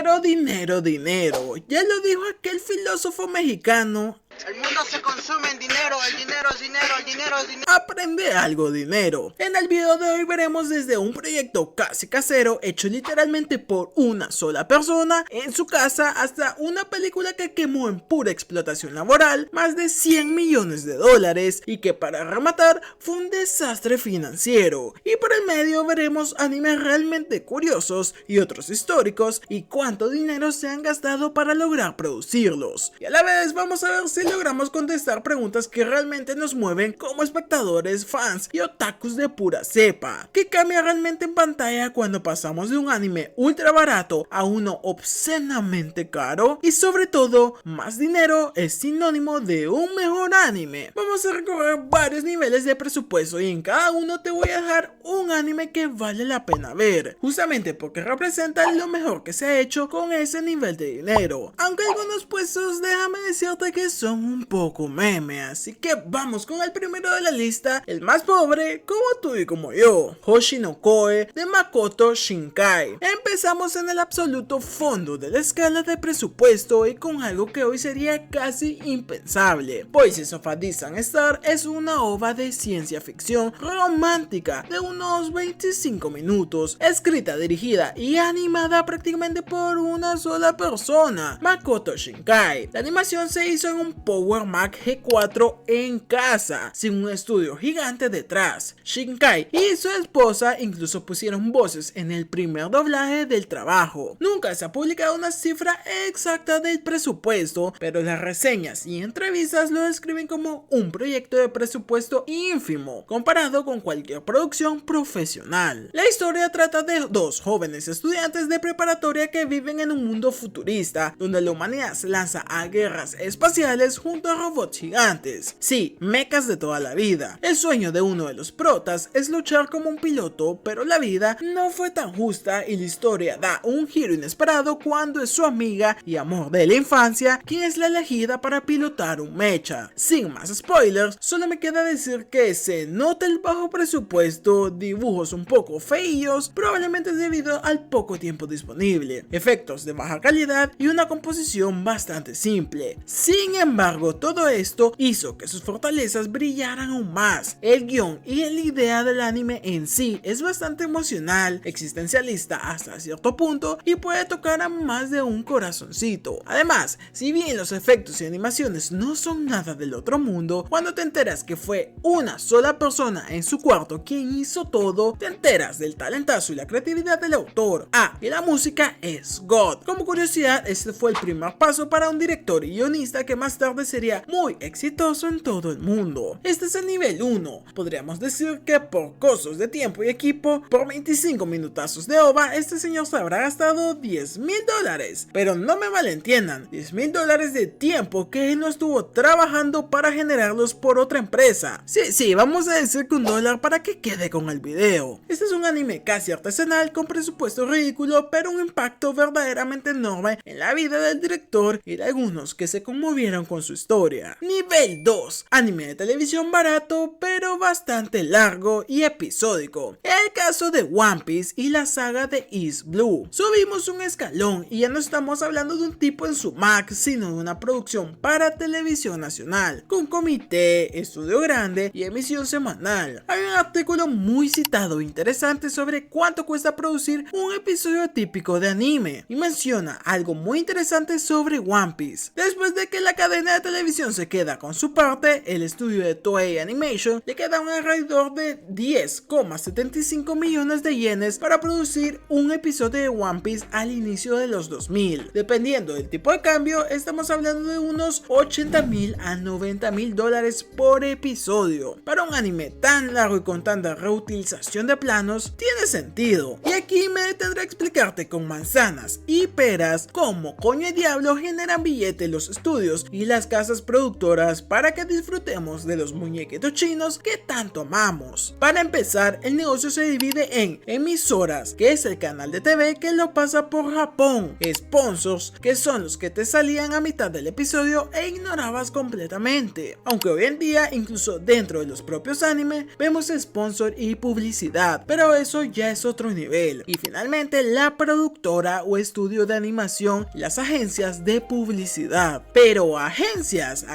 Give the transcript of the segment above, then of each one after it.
Dinero, dinero, dinero. Ya lo dijo aquel filósofo mexicano. El mundo se consume en dinero, el dinero es dinero, el dinero es dinero. Aprende algo, dinero. En el video de hoy veremos desde un proyecto casi casero hecho literalmente por una sola persona en su casa hasta una película que quemó en pura explotación laboral más de 100 millones de dólares y que para rematar fue un desastre financiero. Y por el medio veremos animes realmente curiosos y otros históricos y cuánto dinero se han gastado para lograr producirlos. Y a la vez vamos a ver si logramos contestar preguntas que realmente nos mueven como espectadores, fans y otakus de pura cepa. ¿Qué cambia realmente en pantalla cuando pasamos de un anime ultra barato a uno obscenamente caro? Y sobre todo, más dinero es sinónimo de un mejor anime. Vamos a recorrer varios niveles de presupuesto y en cada uno te voy a dejar un anime que vale la pena ver, justamente porque representa lo mejor que se ha hecho con ese nivel de dinero. Aunque algunos puestos, déjame decirte que son un poco meme, así que vamos con el primero de la lista, el más pobre, como tú y como yo, Hoshi no Koe de Makoto Shinkai. Empezamos en el absoluto fondo de la escala de presupuesto y con algo que hoy sería casi impensable. Voices of a Distant Star es una ova de ciencia ficción romántica de unos 25 minutos, escrita, dirigida y animada prácticamente por una sola persona, Makoto Shinkai. La animación se hizo en un Power Mac G4 en casa, sin un estudio gigante detrás. Shinkai y su esposa incluso pusieron voces en el primer doblaje del trabajo. Nunca se ha publicado una cifra exacta del presupuesto, pero las reseñas y entrevistas lo describen como un proyecto de presupuesto ínfimo, comparado con cualquier producción profesional. La historia trata de dos jóvenes estudiantes de preparatoria que viven en un mundo futurista, donde la humanidad se lanza a guerras espaciales junto a robots gigantes. Sí, mechas de toda la vida. El sueño de uno de los protas es luchar como un piloto, pero la vida no fue tan justa y la historia da un giro inesperado cuando es su amiga y amor de la infancia quien es la elegida para pilotar un mecha. Sin más spoilers, solo me queda decir que se nota el bajo presupuesto, dibujos un poco feillos, probablemente debido al poco tiempo disponible, efectos de baja calidad y una composición bastante simple. Sin embargo, todo esto hizo que sus fortalezas brillaran aún más. El guión y la idea del anime en sí es bastante emocional, existencialista hasta cierto punto y puede tocar a más de un corazoncito. Además, si bien los efectos y animaciones no son nada del otro mundo, cuando te enteras que fue una sola persona en su cuarto quien hizo todo, te enteras del talentazo y la creatividad del autor. Y la música es God. Como curiosidad, este fue el primer paso para un director y guionista que más tarde sería muy exitoso en todo el mundo. Este es el nivel 1. Podríamos decir que por costos de tiempo y equipo, por 25 minutazos de OVA, este señor se habrá gastado $10,000. Pero no me malentiendan, $10,000 de tiempo que él no estuvo trabajando para generarlos por otra empresa. Sí, vamos a decir que $1 para que quede con el video. Este es un anime casi artesanal con presupuesto ridículo, pero un impacto verdaderamente enorme en la vida del director y de algunos que se conmovieron con su historia. Nivel 2. Anime de televisión barato, pero bastante largo y episódico. El caso de One Piece y la saga de East Blue. Subimos un escalón y ya no estamos hablando de un tipo en su Mac, sino de una producción para televisión nacional, con comité, estudio grande y emisión semanal. Hay un artículo muy citado e interesante sobre cuánto cuesta producir un episodio típico de anime y menciona algo muy interesante sobre One Piece. Después de que la cadena de televisión se queda con su parte, el estudio de Toei Animation le queda un alrededor de 10,75 millones de yenes para producir un episodio de One Piece al inicio de los 2000. Dependiendo del tipo de cambio, estamos hablando de unos $80,000 a $90,000 por episodio. Para un anime tan largo y con tanta reutilización de planos, tiene sentido. Y aquí me detendré a explicarte con manzanas y peras cómo coño y diablo generan billete los estudios y las casas productoras para que disfrutemos de los muñequitos chinos que tanto amamos. Para empezar, el negocio se divide en emisoras, que es el canal de TV que lo pasa por Japón, sponsors que son los que te salían a mitad del episodio e ignorabas completamente, aunque hoy en día incluso dentro de los propios anime vemos sponsor y publicidad, pero eso ya es otro nivel. Y finalmente la productora o estudio de animación y las agencias de publicidad. Pero ¿agencias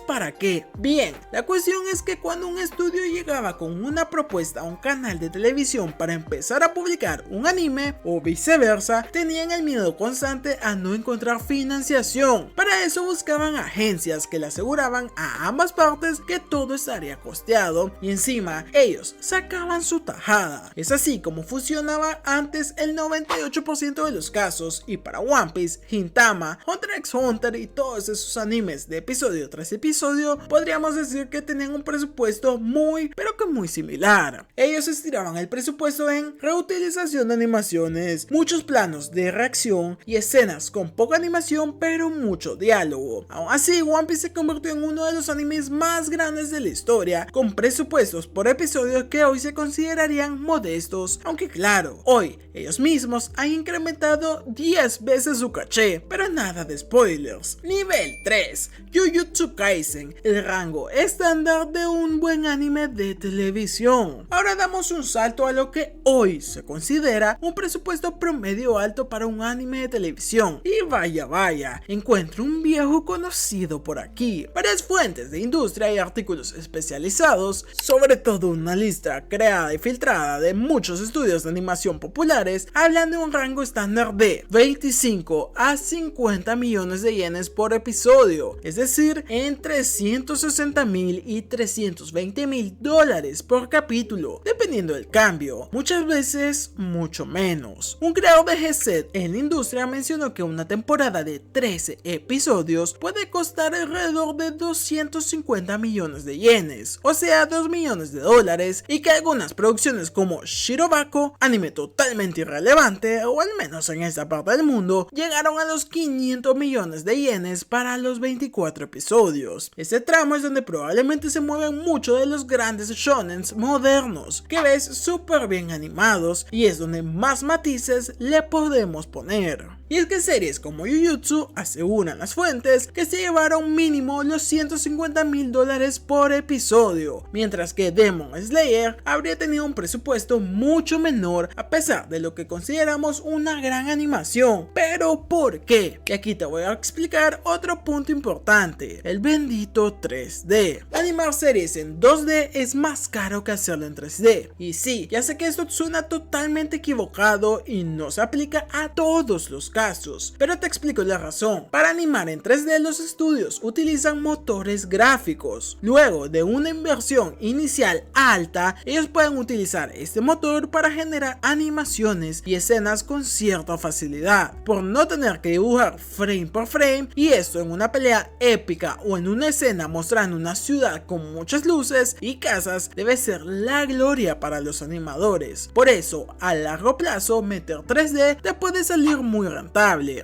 para qué? Bien, la cuestión es que cuando un estudio llegaba con una propuesta a un canal de televisión para empezar a publicar un anime o viceversa, tenían el miedo constante a no encontrar financiación. Para eso buscaban agencias que le aseguraban a ambas partes que todo estaría costeado y encima ellos sacaban su tajada. Es así como funcionaba antes el 98% de los casos, y para One Piece, Gintama, Hunter x Hunter y todos esos animes de episodio tras episodio, podríamos decir que tenían un presupuesto muy similar. Ellos estiraban el presupuesto en reutilización de animaciones, muchos planos de reacción y escenas con poca animación pero mucho diálogo. Aún así, One Piece se convirtió en uno de los animes más grandes de la historia, con presupuestos por episodio que hoy se considerarían modestos, aunque claro, hoy ellos mismos han incrementado 10 veces su caché, pero nada de spoilers. Nivel 3, Jujutsu Kaisen, el rango estándar de un buen anime de televisión. Ahora damos un salto a lo que hoy se considera un presupuesto promedio alto para un anime de televisión. Y vaya, encuentro un viejo conocido por aquí. Varias fuentes de industria y artículos especializados, sobre todo una lista creada y filtrada de muchos estudios de animación populares, hablan de un rango estándar de 25 a 50 millones de yenes por episodio, es decir, entre 160.000 y 320.000 dólares por capítulo, dependiendo del cambio, muchas veces mucho menos. Un creador de G-Set en la industria mencionó que una temporada de 13 episodios puede costar alrededor de 250 millones de yenes, o sea 2 millones de dólares, y que algunas producciones como Shirobako, anime totalmente irrelevante, o al menos en esta parte del mundo, llegaron a los 500 millones de yenes para los 24 episodios. Este tramo es donde probablemente se mueven muchos de los grandes shonens modernos, que ves súper bien animados, y es donde más matices le podemos poner. Y es que series como Jujutsu aseguran las fuentes que se llevaron mínimo los 150.000 dólares por episodio, mientras que Demon Slayer habría tenido un presupuesto mucho menor a pesar de lo que consideramos una gran animación. ¿Pero por qué? Y aquí te voy a explicar otro punto importante: el bendito 3D. Animar series en 2D es más caro que hacerlo en 3D. Y sí, ya sé que esto suena totalmente equivocado y no se aplica a todos los casos, pero te explico la razón. Para animar en 3D, los estudios utilizan motores gráficos. Luego de una inversión inicial alta, ellos pueden utilizar este motor para generar animaciones y escenas con cierta facilidad, por no tener que dibujar frame por frame, y esto en una pelea épica o en una escena mostrando una ciudad con muchas luces y casas debe ser la gloria para los animadores. Por eso, a largo plazo, meter 3D te puede salir muy rentable.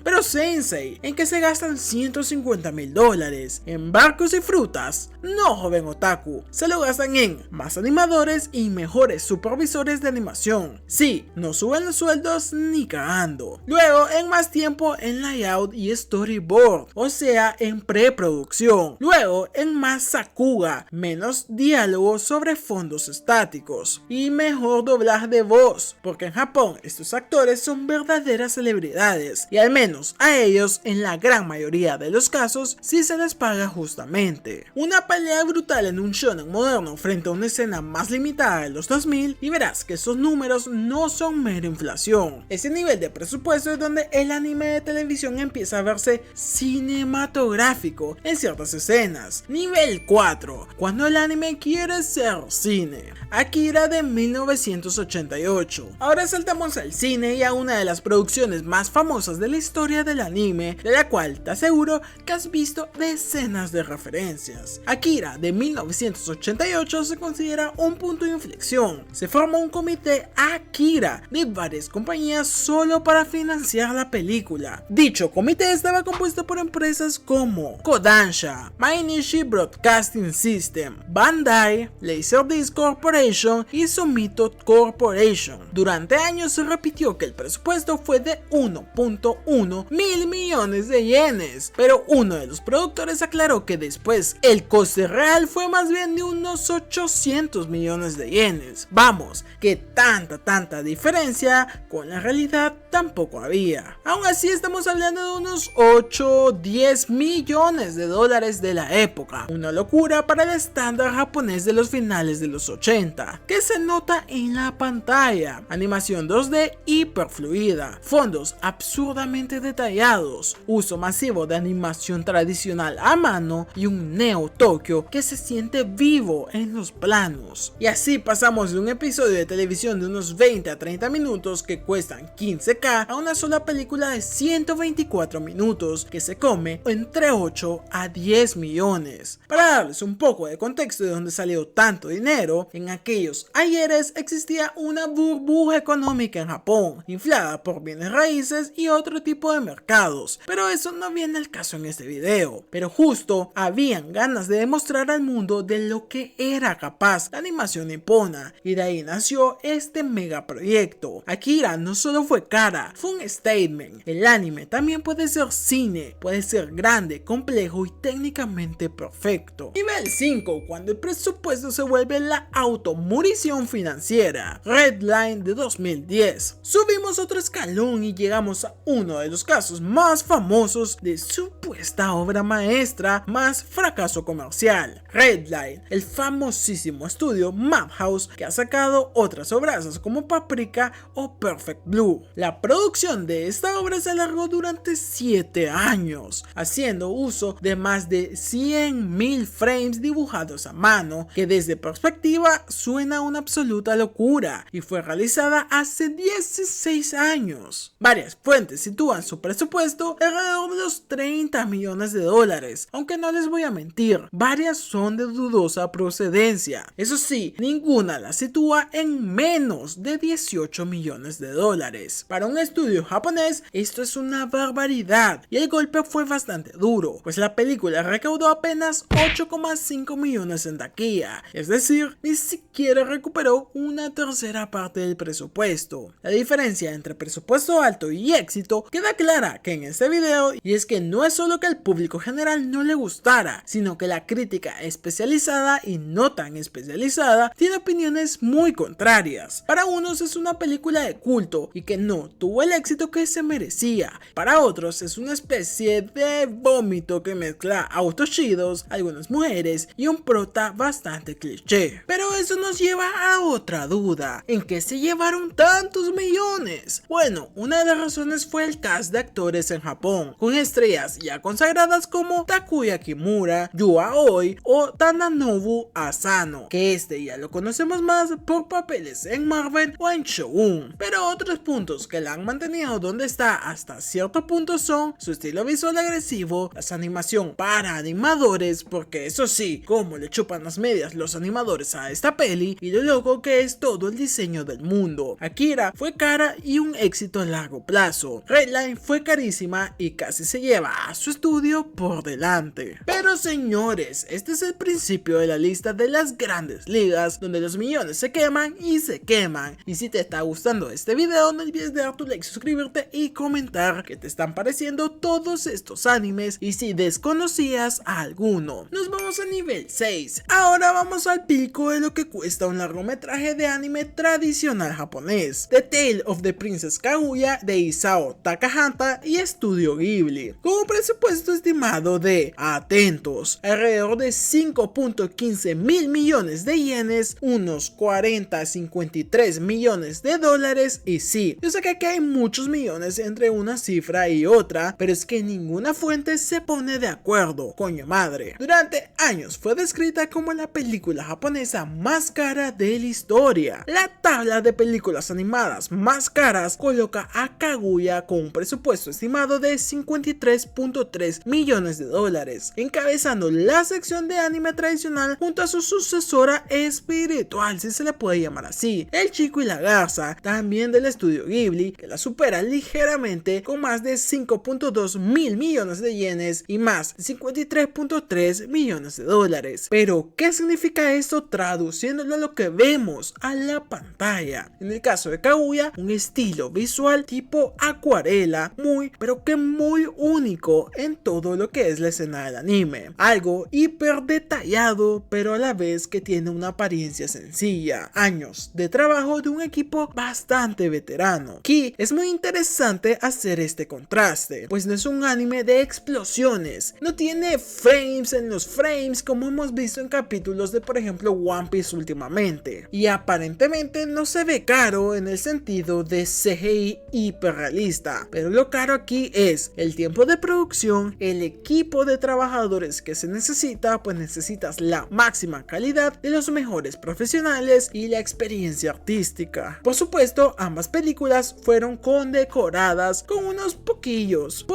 Pero Sensei, ¿en qué se gastan 150.000 dólares? ¿En barcos y frutas? No, joven otaku, se lo gastan en más animadores y mejores supervisores de animación. Sí, no suben los sueldos ni cagando. Luego, en más tiempo en layout y storyboard, o sea, en preproducción. Luego, en más sakuga, menos diálogos sobre fondos estáticos y mejor doblaje de voz, porque en Japón estos actores son verdaderas celebridades y al menos a ellos en la gran mayoría de los casos sí se les paga justamente. Una pelea brutal en un shonen moderno frente a una escena más limitada de los 2000 y verás que esos números no son mera inflación. Ese nivel de presupuesto es donde el anime de televisión empieza a verse cinematográfico en ciertas escenas. Nivel 4, cuando el anime quiere ser cine. Akira de 1988. Ahora saltamos al cine y a una de las producciones más famosas famosas de la historia del anime, de la cual te aseguro que has visto decenas de referencias. Akira de 1988 se considera un punto de inflexión. Se formó un comité Akira de varias compañías solo para financiar la película. Dicho comité estaba compuesto por empresas como Kodansha, Mainichi Broadcasting System, Bandai, Laserdisc Corporation y Sumitomo Corporation. Durante años se repitió que el presupuesto fue de 1.1 mil millones de yenes, pero uno de los productores aclaró que después el coste real fue más bien de unos 800 millones de yenes. Vamos, que tanta diferencia con la realidad tampoco había. Aún así estamos hablando de unos 8-10 millones de dólares de la época, una locura para el estándar japonés de los finales de los 80, que se nota en la pantalla, animación 2D hiperfluida, fondos absurdamente detallados, uso masivo de animación tradicional a mano y un Neo Tokyo que se siente vivo en los planos. Y así pasamos de un episodio de televisión de unos 20 a 30 minutos que cuestan 15K a una sola película de 124 minutos que se come entre 8 a 10 millones. Para darles un poco de contexto de dónde salió tanto dinero, en aquellos ayeres existía una burbuja económica en Japón, inflada por bienes raíces y otro tipo de mercados, pero eso no viene al caso en este video. Pero justo habían ganas de demostrar al mundo de lo que era capaz la animación nipona, y de ahí nació este megaproyecto. Akira no solo fue cara, fue un statement. El anime también puede ser cine, puede ser grande, complejo y técnicamente perfecto. Nivel 5, cuando el presupuesto se vuelve la automurición financiera. Redline de 2010. Subimos otro escalón y llegamos a uno de los casos más famosos de supuesta obra maestra más fracaso comercial. Redline, el famosísimo estudio Madhouse que ha sacado otras obras como Paprika o Perfect Blue. La producción de esta obra se alargó durante 7 años, haciendo uso de más de 100.000 frames dibujados a mano, que desde perspectiva suena una absoluta locura, y fue realizada hace 16 años. Varias fuentes sitúan su presupuesto alrededor de los 30 millones de dólares, aunque no les voy a mentir, varias son de dudosa procedencia. Eso sí, ninguna la sitúa en menos de 18 millones de dólares. Para un estudio japonés, esto es una barbaridad, y el golpe fue bastante duro, pues la película recaudó apenas 8,5 millones en taquilla, es decir, ni siquiera recuperó una tercera parte del presupuesto. La diferencia entre presupuesto alto y éxito queda clara que en este video, y es que no es solo que al público general no le gustara, sino que la crítica especializada y no tan especializada tiene opiniones muy contrarias. Para unos es una película de culto y que no tuvo el éxito que se merecía. Para otros es una especie de vómito que mezcla autos chidos, algunas mujeres y un prota bastante cliché. Pero eso nos lleva a otra duda: ¿en qué se llevaron tantos millones? Bueno, una de las razones fue el cast de actores en Japón, con estrellas ya consagradas como Takuya Kimura, Yu Aoi o Tadanobu Asano, que ya lo conocemos más por papeles en Marvel o en Shogun. Pero otros puntos que la han mantenido donde está hasta cierto punto son su estilo visual agresivo, la animación para animadores, porque eso sí, como le chupan las medias los animadores a esta peli, y lo loco que es todo el diseño del mundo. Akira fue cara y un éxito a largo plazo. Redline fue carísima y casi se lleva a su estudio por delante. Pero señores, este es el principio de la lista de las grandes ligas, donde los millones se queman y se queman. Y si te está gustando este video, no olvides de dar tu like, suscribirte y comentar qué te están pareciendo todos estos animes y si desconocías a alguno. Nos vamos a nivel 6. Ahora vamos al pico de lo que cuesta un largometraje de anime tradicional japonés: The Tale of the Princess Kaguya de Isao Takahata y Estudio Ghibli, con un presupuesto estimado de, atentos, alrededor de 5.15 mil millones de yenes, unos 40-53 millones de dólares. Y sí, yo sé que aquí hay muchos millones entre una cifra y otra, pero es que ninguna fuente se pone de acuerdo, coño madre. Durante años fue descrita como la película japonesa más cara de la historia. La tabla de películas animadas más caras coloca a Kaguya Kaguya con un presupuesto estimado de 53.3 millones de dólares, encabezando la sección de anime tradicional junto a su sucesora espiritual, si se le puede llamar así, El Chico y la Garza, también del estudio Ghibli, que la supera ligeramente con más de 5.2 mil millones de yenes y más de 53.3 millones de dólares. Pero, ¿qué significa esto traduciéndolo a lo que vemos a la pantalla? En el caso de Kaguya, un estilo visual tipo acuarela, pero que muy único en todo lo que es la escena del anime. Algo hiper detallado, pero a la vez que tiene una apariencia sencilla. Años de trabajo de un equipo bastante veterano. Aquí es muy interesante hacer este contraste, pues no es un anime de explosiones, no tiene frames en los frames como hemos visto en capítulos de por ejemplo One Piece últimamente, y aparentemente no se ve caro en el sentido de CGI hiperrealista, pero lo caro aquí es el tiempo de producción, el equipo de trabajadores que se necesita, pues necesitas la máxima calidad de los mejores profesionales y la experiencia artística. Por supuesto, ambas películas fueron condecoradas con unos poquillos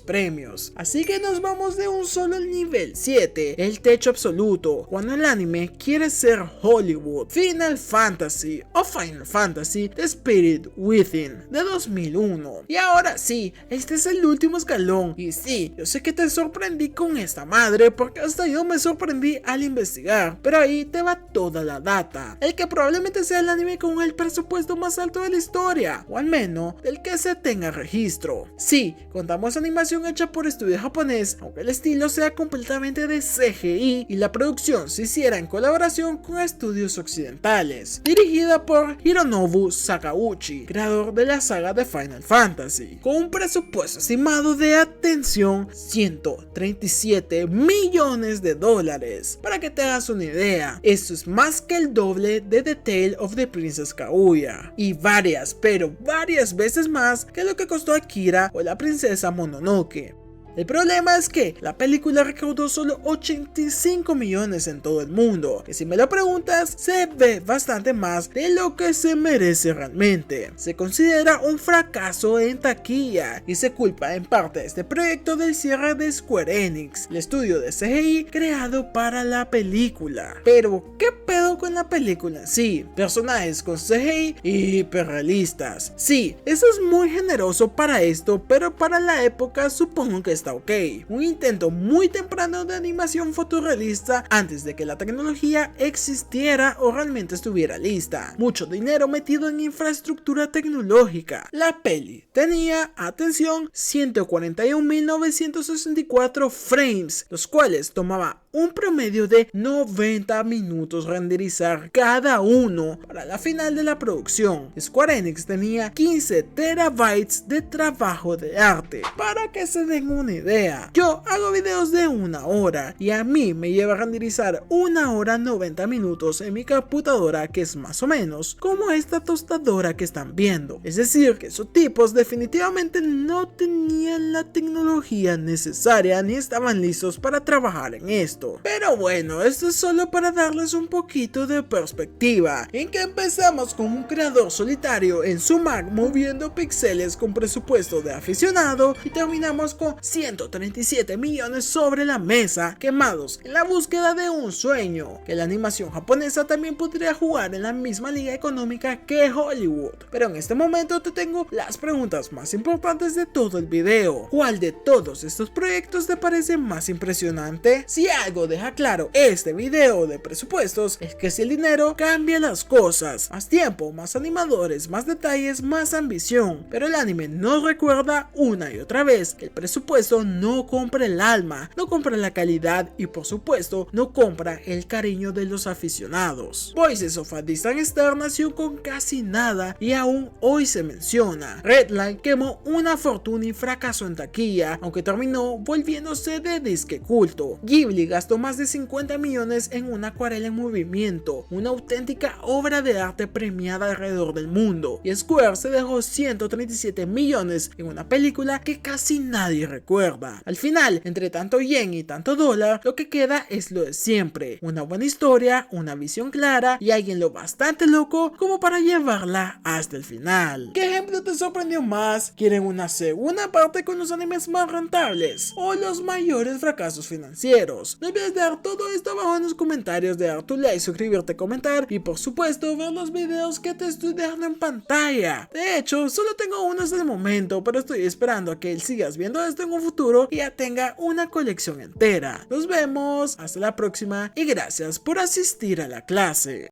premios, así que nos vamos de un solo al nivel 7, el techo absoluto, cuando el anime quiere ser Hollywood. Final Fantasy The Spirit Within de 2001. Y ahora sí, este es el último escalón, y sí, yo sé que te sorprendí con esta madre porque hasta yo me sorprendí al investigar, pero ahí te va toda la data, el que probablemente sea el anime con el presupuesto más alto de la historia, o al menos del que se tenga registro. Sí, contamos animación hecha por estudio japonés, aunque el estilo sea completamente de CGI y la producción se hiciera en colaboración con estudios occidentales. Dirigida por Hironobu Sakauchi, creador de la saga de Final Fantasy, con un presupuesto estimado de, atención, 137 millones de dólares. Para que te hagas una idea, esto es más que el doble de The Tale of the Princess Kaguya, y varias veces más que lo que costó Akira o la princesa Mononoke. El problema es que la película recaudó solo 85 millones en todo el mundo, que si me lo preguntas se ve bastante más de lo que se merece realmente. Se considera un fracaso en taquilla y se culpa en parte de este proyecto del cierre de Square Enix, el estudio de CGI creado para la película. Pero, ¿qué pedo con la película en sí? Personajes con CGI hiperrealistas. Sí, eso es muy generoso para esto, pero para la época supongo que está ok. Un intento muy temprano de animación fotorrealista antes de que la tecnología existiera o realmente estuviera lista. Mucho dinero metido en infraestructura tecnológica. La peli tenía, atención, 141.964 frames, los cuales tomaba un promedio de 90 minutos renderizar cada uno para la final de la producción. Square Enix tenía 15 terabytes de trabajo de arte. Para que se den una idea, yo hago videos de 1 hora y a mí me lleva a renderizar 1 hora 90 minutos en mi computadora, que es más o menos como esta tostadora que están viendo. Es decir, que esos tipos definitivamente no tenían la tecnología necesaria ni estaban listos para trabajar en esto. Pero bueno, esto es solo para darles un poquito de perspectiva, en que empezamos con un creador solitario en su Mac moviendo píxeles con presupuesto de aficionado y terminamos con 137 millones sobre la mesa quemados en la búsqueda de un sueño, que la animación japonesa también podría jugar en la misma liga económica que Hollywood. Pero en este momento te tengo las preguntas más importantes de todo el video. ¿Cuál de todos estos proyectos te parece más impresionante? Si algo deja claro este video de presupuestos es que si el dinero cambia las cosas, más tiempo, más animadores, más detalles, más ambición, pero el anime nos recuerda una y otra vez que el presupuesto no compra el alma, no compra la calidad y por supuesto no compra el cariño de los aficionados. Voices of a Distant Star nació con casi nada y aún hoy se menciona. Redline quemó una fortuna y fracasó en taquilla, aunque terminó volviéndose de disque culto. Ghibli gastó más de 50 millones en una acuarela en movimiento, una auténtica obra de arte premiada alrededor del mundo, y Square se dejó 137 millones en una película que casi nadie recuerda. cuerda. Al final, entre tanto yen y tanto dólar, lo que queda es lo de siempre: una buena historia, una visión clara y alguien lo bastante loco como para llevarla hasta el final. ¿Qué ejemplo te sorprendió más? ¿Quieren una segunda parte con los animes más rentables o los mayores fracasos financieros? No olvides dar todo esto abajo en los comentarios, de dar tu like, suscribirte, comentar y por supuesto ver los videos que te estoy dejando en pantalla. De hecho, solo tengo uno hasta el momento, pero estoy esperando a que sigas viendo esto en un futuro y ya tenga una colección entera. Nos vemos, hasta la próxima y gracias por asistir a la clase.